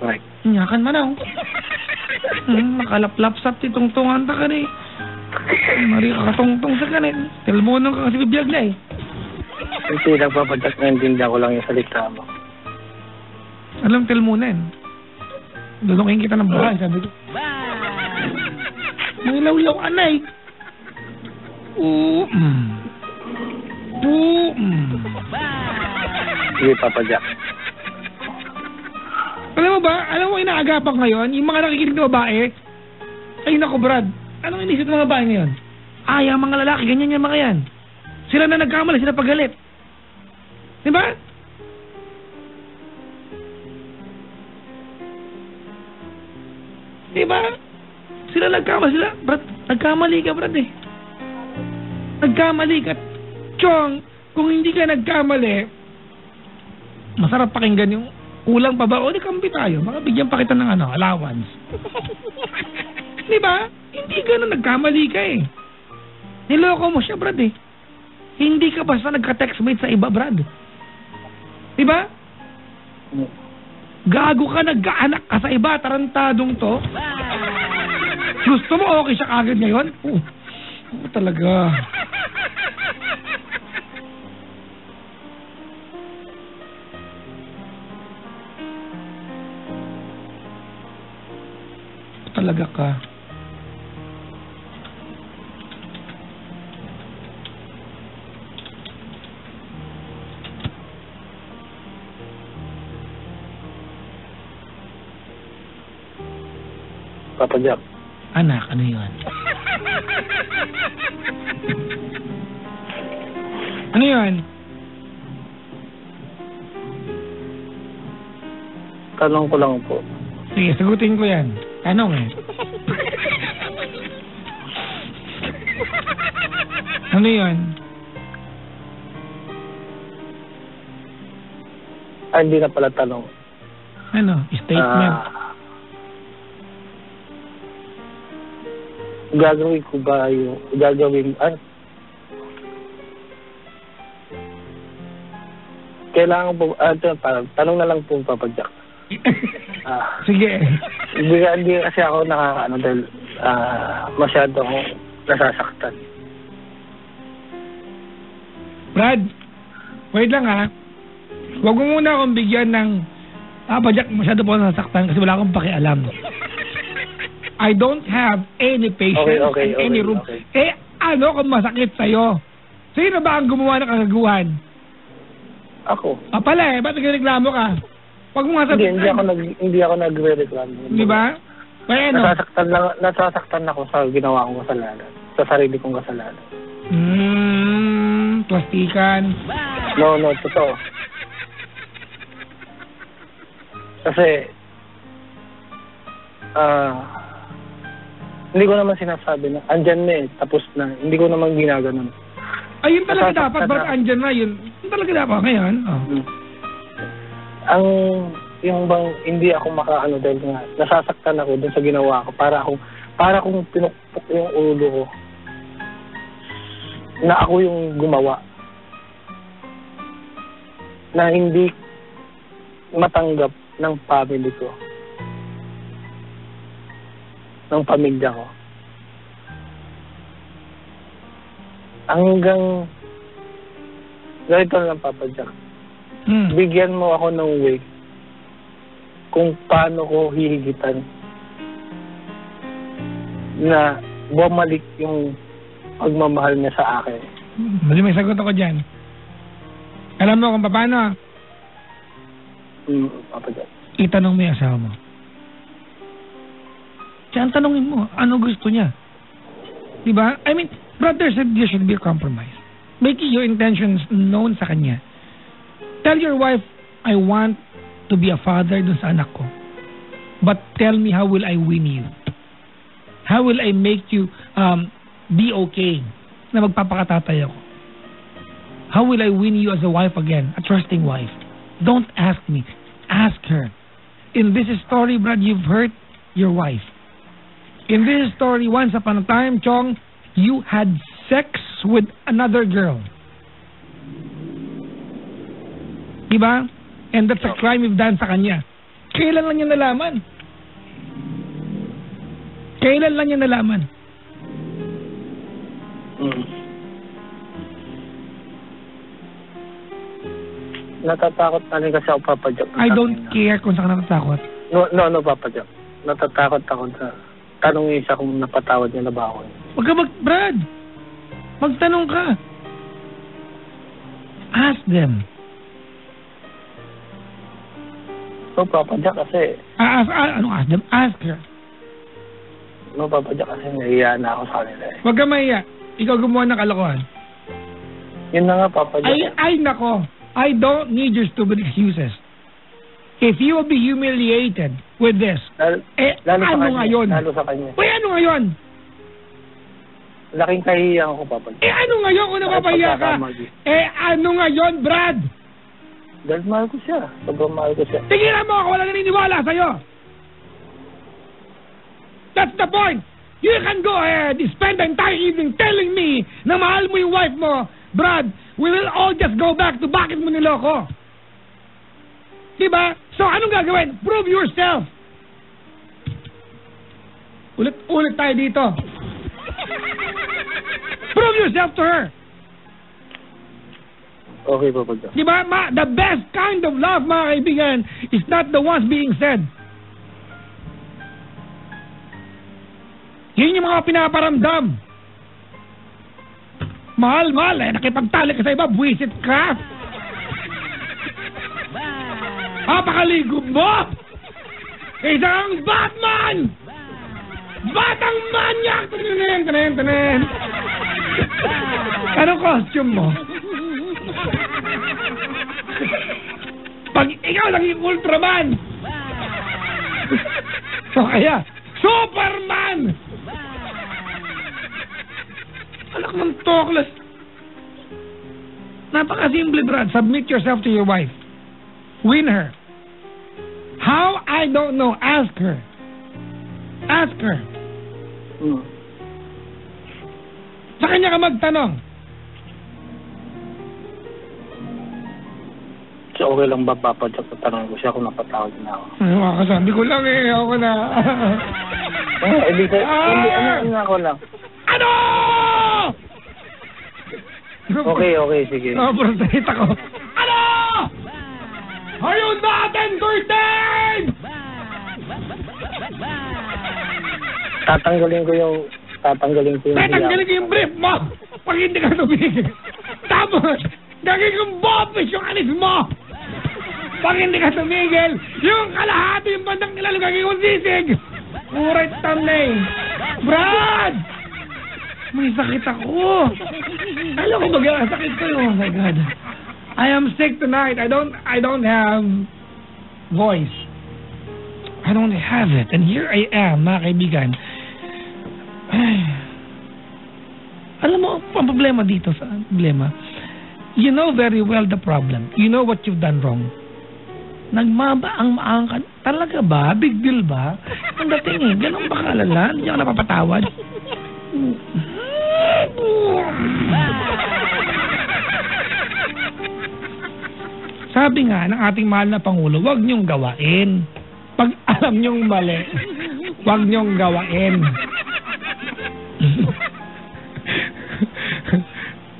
Right. Nyakan man ako. Nakalaplapsap ti tungtungan ta ka rin. Mari ka katungtong sa kanin. Telmono ka kasi bibiyag na eh. Hindi lang Papa Jack, naintindihan ko lang yung salita mo. Alam telmonan. Dulungin kita ng bahay, sabi ko. May lawlaw anay. Sige, Papa Jack. Alam mo ba, inaagapan ngayon, yung mga nakikinig na babae, ay nako Brad, Anong inisip ng mga babae ngayon? Yung mga lalaki, ganyan yung mga yan. Sila na nagkamali, sila pagalit. Diba? Diba? Sila nagkamali, Brad, nagkamali ka, Brad eh. Nagkamali ka. Chong, kung hindi ka nagkamali, masarap pakinggan yung kulang pa ba? O, di kampi tayo. Baka bigyan pa kita ng allowance. Diba? Hindi ganun, nagkamali ka eh. Niloko mo siya, Brad eh. Hindi ka basta nagka-textmate sa iba, Brad. Diba? Gago ka, nagkaanak ka sa iba, tarantadong to. Gusto mo okay siya kagad ngayon? Oo talaga. Talaga ka. Papa Jack. Anak, ano yun? Ano yun? Tanong ko lang po. Sige, sagutin ko yan. Tanong eh. Ano yun? Hindi na pala tanong. Ano? Statement. Gagawin ko ba yung kailangan po tanong na lang po, Papa Jack. Sige. Hindi kasi ako nakakaano dahil masyado akong nasasaktan. Brad, wait lang ha. Huwag mo muna akong bigyan ng Papa Jack, masyado po nasasaktan kasi wala akong pakialam. I don't have any patience in any room. Okay. Ano kung masakit sa'yo? Sino ba ang gumawa ng kagaguhan? Ako. Pala ba't nagreklamo ka? Huwag mo nga sabihin. Hindi ako nagre-reklamo. Di ba? Kaya ano? Nasasaktan ako sa ginawa kong kasalanan. Sa sarili kong kasalanan. Plastikan. No, totoo. Kasi, hindi ko naman sinasabi na andyan na tapos na. Hindi ko naman ginaganon. Ayun talaga dapat, ba't andyan na yun? Yun talaga dapat ngayon. Yung bang hindi ako makaano dahil nga nasasaktan ako dun sa ginawa ko para akong pinukpok yung ulo ko na ako yung gumawa na hindi matanggap ng family ko, ng pamilya ko. Hanggang ganito lang, Papa Jack. Bigyan mo ako ng way kung paano ko hihigitan na bumalik yung pagmamahal niya sa akin. May sagot ako dyan. Alam mo kung paano? Papa Jack. Itanong mo yung asawa mo. Diyan tanongin mo, ano gusto niya? Diba? I mean, brother said there should be a compromise. Making your intentions known sa kanya. Tell your wife, I want to be a father dun sa anak ko. But tell me, how will I win you? How will I make you be okay na magpapakatatay ako? How will I win you as a wife again? A trusting wife. Don't ask me. Ask her. In this story, Brad, you've hurt your wife. In this story, once upon a time, Chong, you had sex with another girl. Diba? And that's a crime you've done sa kanya. Kailan lang niya nalaman? Kailan lang niya nalaman? Natatakot na rin kasi ako, Papa Jack. I don't care kung saan ka natatakot. No, Papa Jack. Natatakot ako sa tanongin siya kung napatawad niya na ba ako. Huwag ka Brad! Magtanong ka. Ask them. So, Papa Jack kasi... Ask them? Ask her. no, Papa Jack, kasi nahiya na ako sa kanila eh. Huwag ka mahiya. Ikaw gumawa ng kalokohan. Yun na nga, Papa Jack. Ay, nako. I don't need your stupid excuses. If you will be humiliated with this, Lalo ano sa kanya, ngayon? Lalo sa kanya. Uy, ano ngayon? Laking kahiyang ko, Papa Jack. Ano ngayon kung napapahiya ka? Ano ngayon, Brad? Dahil mahal ko siya. Sobrang mahal ko siya. Tigilan mo ako, wala naniniwala sa'yo. That's the point. You can go ahead, spend the entire evening telling me na mahal mo yung wife mo. Brad, we will all just go back to bakit mo niloko. Diba? So, anong gagawin? Prove yourself. Ulit tayo dito. Prove yourself to her. Okay, Papa Jack. Diba? The best kind of love, mga kaibigan, is not the ones being said. Yun yung mga pinaparamdam. Mahal, nakipagtalik ka sa iba, buwisit ka. Papakaligog mo! Isang Batman! Batang manyak! Tanen. Anong costume mo? Pag ikaw naging Ultraman! So kaya, Superman! Anak ng toklas. Napakasimple, Brad. Submit yourself to your wife. Win her. How? I don't know. Ask her. Ask her. Sa kanya ka magtanong. So, okay lang ba, Papa Jack? Tanong ko siya kung napatawad na ako. Ay, makasabi ko lang eh. Ako na. Hindi ako lang. Ano? Okay, sige. Protect ako. Ano? Are you not entertained? Tatanggalin ko yung Tatanggalin ko yung brief mo pag hindi ka tumigil. Tapos, gagawin kong bopis yung anis mo. Pag hindi ka tumigil, yung kalahati yung bandang nilalo gagawin kong sisig. Uray tamlay. Brad! May sakit ako. Alam ko ba sakit ko? Oh my God. I am sick tonight. I don't have voice. I don't have it. And here I am, mga kaibigan. Ay. Alam mo, ang problema dito sa problema, you know very well the problem. You know what you've done wrong. Nagmabaang ka. Talaga ba? Big deal ba? Ang dating ganun ba kalala? Hindi ako napapatawad. Sabi nga ng ating mahal na Pangulo, huwag niyong gawain. Pag alam niyong mali, huwag niyong gawain.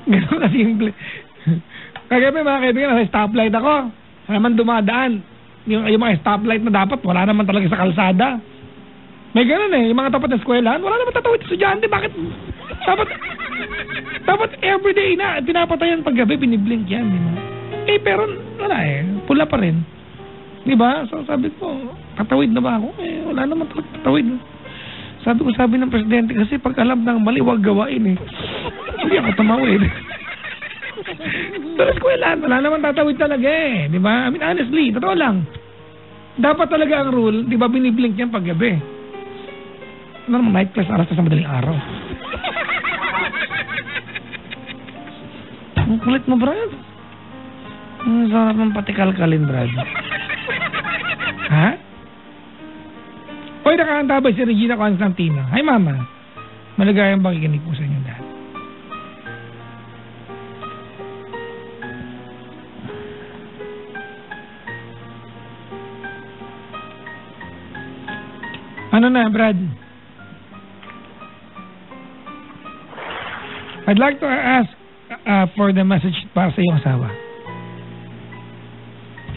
Ganun ka simple. Kagabi mga kaibigan, nasa stoplight ako. Naman dumadaan. Yung mga stoplight na dapat, wala naman talaga sa kalsada. May ganun eh, yung mga tapat na eskwelahan, wala naman tatawid sa estudyante. Bakit? Dapat everyday na, pinapatayan paggabi, biniblink yan. Pero wala eh, pula pa rin. Diba? So sabi ko, tatawid na ba ako? Wala naman talaga tatawid. Sabi ng presidente, kasi pag alam ng mali, huwag gawain eh. Hindi ako tumawid. Pero eskwelahan, wala naman tatawid talaga eh. Diba? I mean, honestly, totoo lang. Dapat talaga ang rule, diba, biniblink yan paggabi. Ano naman, night class, alas sa madaling araw. Ang kulit mo, Brad. Ang sarap ng patikalkalin, Brad. Ha? Hoy, nakahanda ba si Regina Constantino? Hi, Mama. Maligayang pakikinig po sa inyo lahat. Ano na, Brad? I'd like to ask for the message para sa iyong asawa.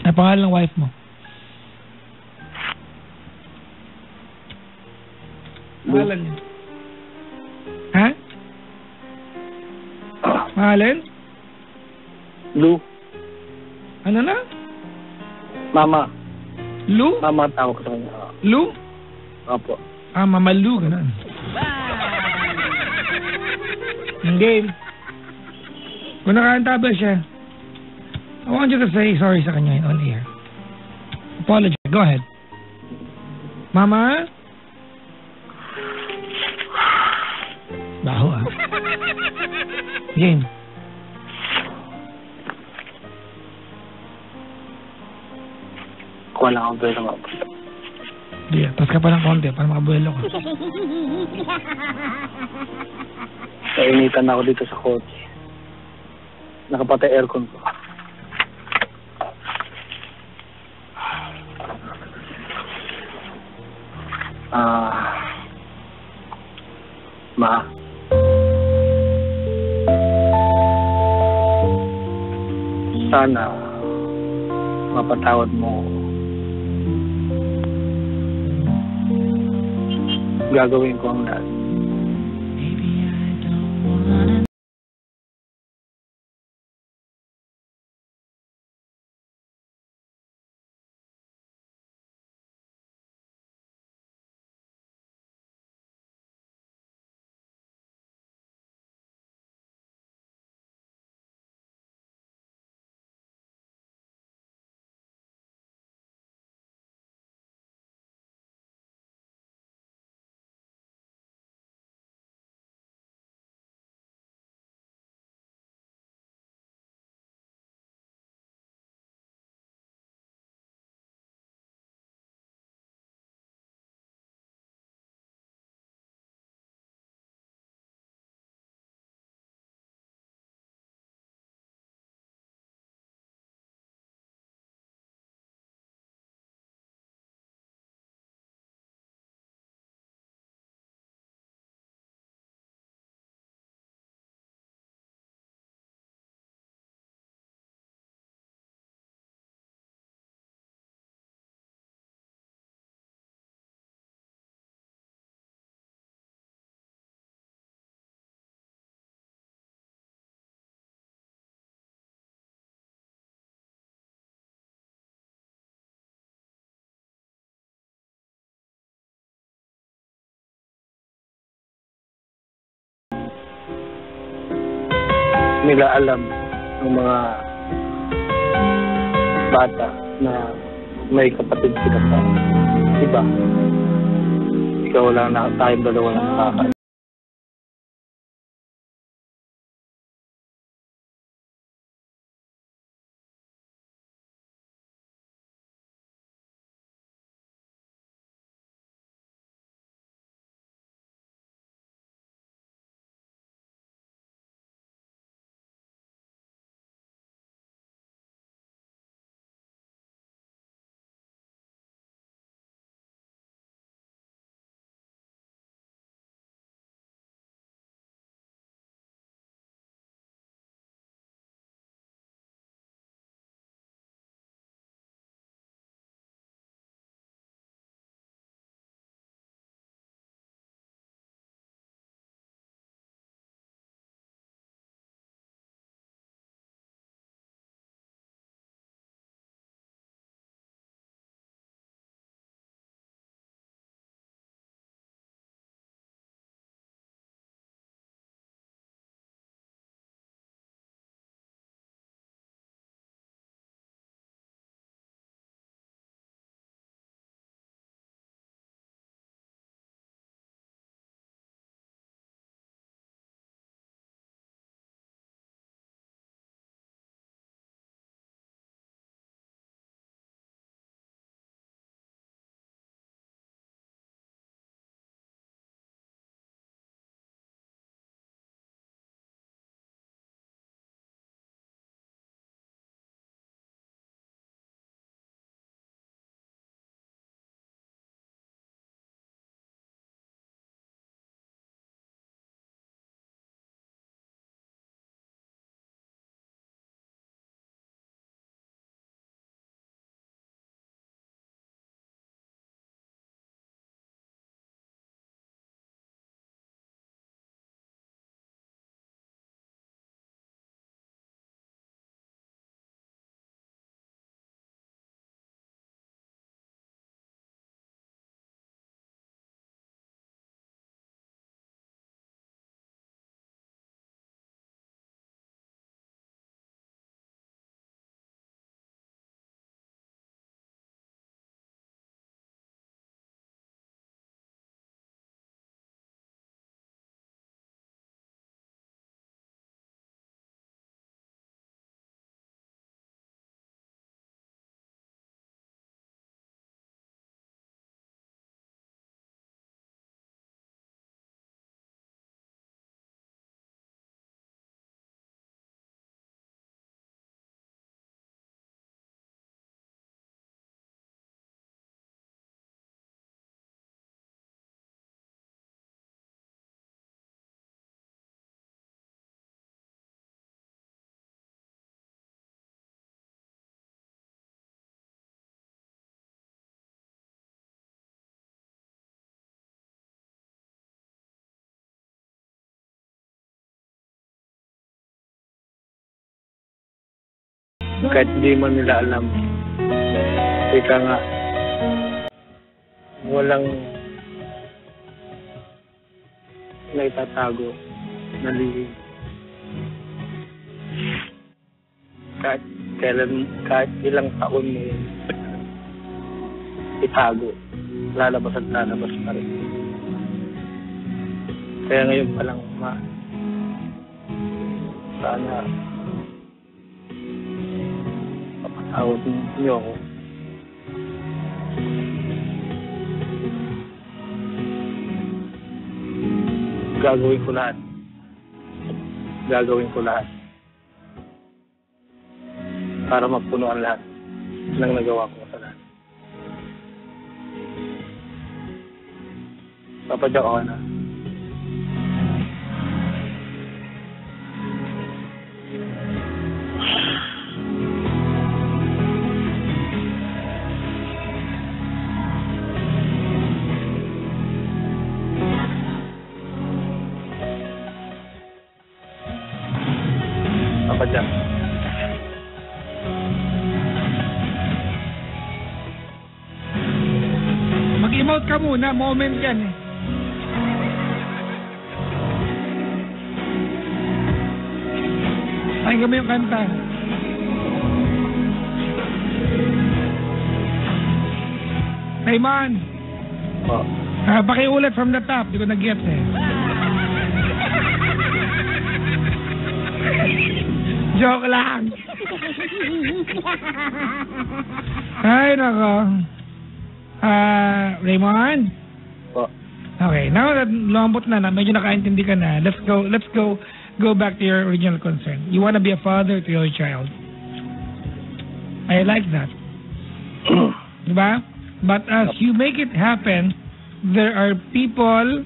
Na pangalan ng wife mo. Pangalan niya. Ha? Pangalan? Lou. Ano na? Mama. Lou? Mama tawag ko sa kanya. Lou? Opo. Mamalu, ganun. Yung game. Kung nakaantabal siya, I want you to say sorry sa kanya on air. Apologize. Go ahead. Mama? Baho ah. Game. Kuha lang ako doon sa mga puso. Yeah, tas ka pa ng konti para makabuelo ko. Nainitan ako dito sa kotse. Nakapatay aircon ko. Ma. Sana mapatawad mo. Gagawin ko ang lahat. Nila alam ng mga bata na may kapatid sila sa iba. Ikaw lang na tayong dalawa lang nakaka. kahit di man nila alam. Ika nga, walang naitatago na lihim. Kahit kailan, kahit ilang taon mo yun itago, lalabas at lalabas pa rin. Kaya ngayon pa lang, sana papatawad niyo ako. Gagawin ko lahat. Gagawin ko lahat para magpuno ang lahat ng nagawa ko sa lahat. Papadyak ako na. Papadyak. Mag-emote ka muna, moment yan eh. Pakinggan mo yung kanta. Raymond, Oh. pakiulit from the top. Di ko nag-gets eh. Joke lang. Ay, nako. Raymond? Oh. Okay, now that lumambot na, medyo nakaintindi ka na, let's go back to your original concern. You want to be a father to your child. I like that. Diba? But as you make it happen, there are people,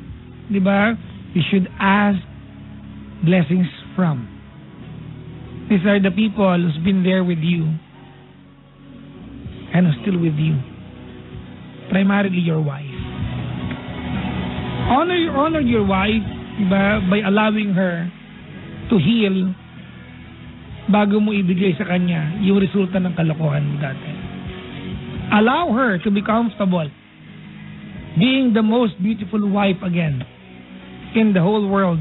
diba, you should ask blessings from. These are the people who's been there with you and who's still with you. Primarily your wife. Honor your wife, diba, by allowing her to heal bago mo ibigay sa kanya yung resulta ng kalokohan mo dati. Allow her to be comfortable being the most beautiful wife again in the whole world.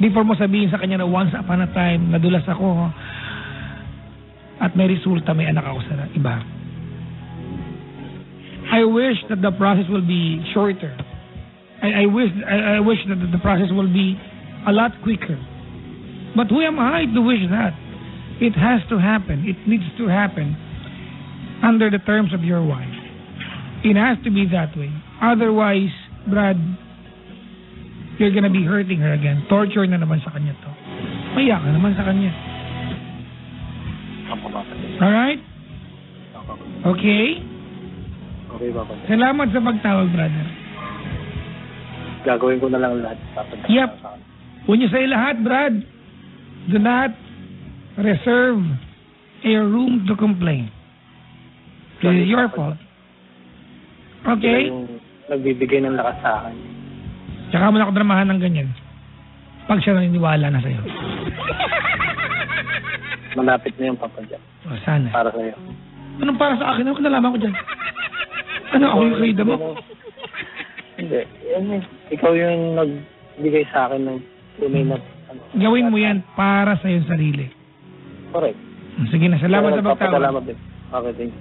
Before mo sabihin sa kanya na once upon a time, nadulas ako at may resulta, may anak ako sa iba. I wish that the process will be shorter. I wish that the process will be a lot quicker. But who am I to wish that? It has to happen. It needs to happen under the terms of your wife. It has to be that way. Otherwise, Brad, you're gonna be hurting her again. Torture na naman sa kanya to. Maya ka naman sa kanya. Alright? Okay? Okay, Papa. Salamat sa pagtawag, brother. Gagawin ko na lang lahat. Yep. When you say lahat, Brad, do not reserve a room to complain. This is your fault. Okay? Sila yung nagbibigay ng lakas sa akin. Tsaka mo na ako dramahan ng ganyan. Pag siya naniniwala na sa'yo. Malapit na yung papadyak. O, sana. Para sa'yo. Anong para sa akin? Ano ko nalaman ko dyan? Ano, ako yung freedom mo? Hindi. Ikaw yung nagbigay sa akin ng tunay na... Gawin mo yan para sa iyong sarili. Correct. Sige na, salamat sa pagtawag. Salamat din. Okay, thank you.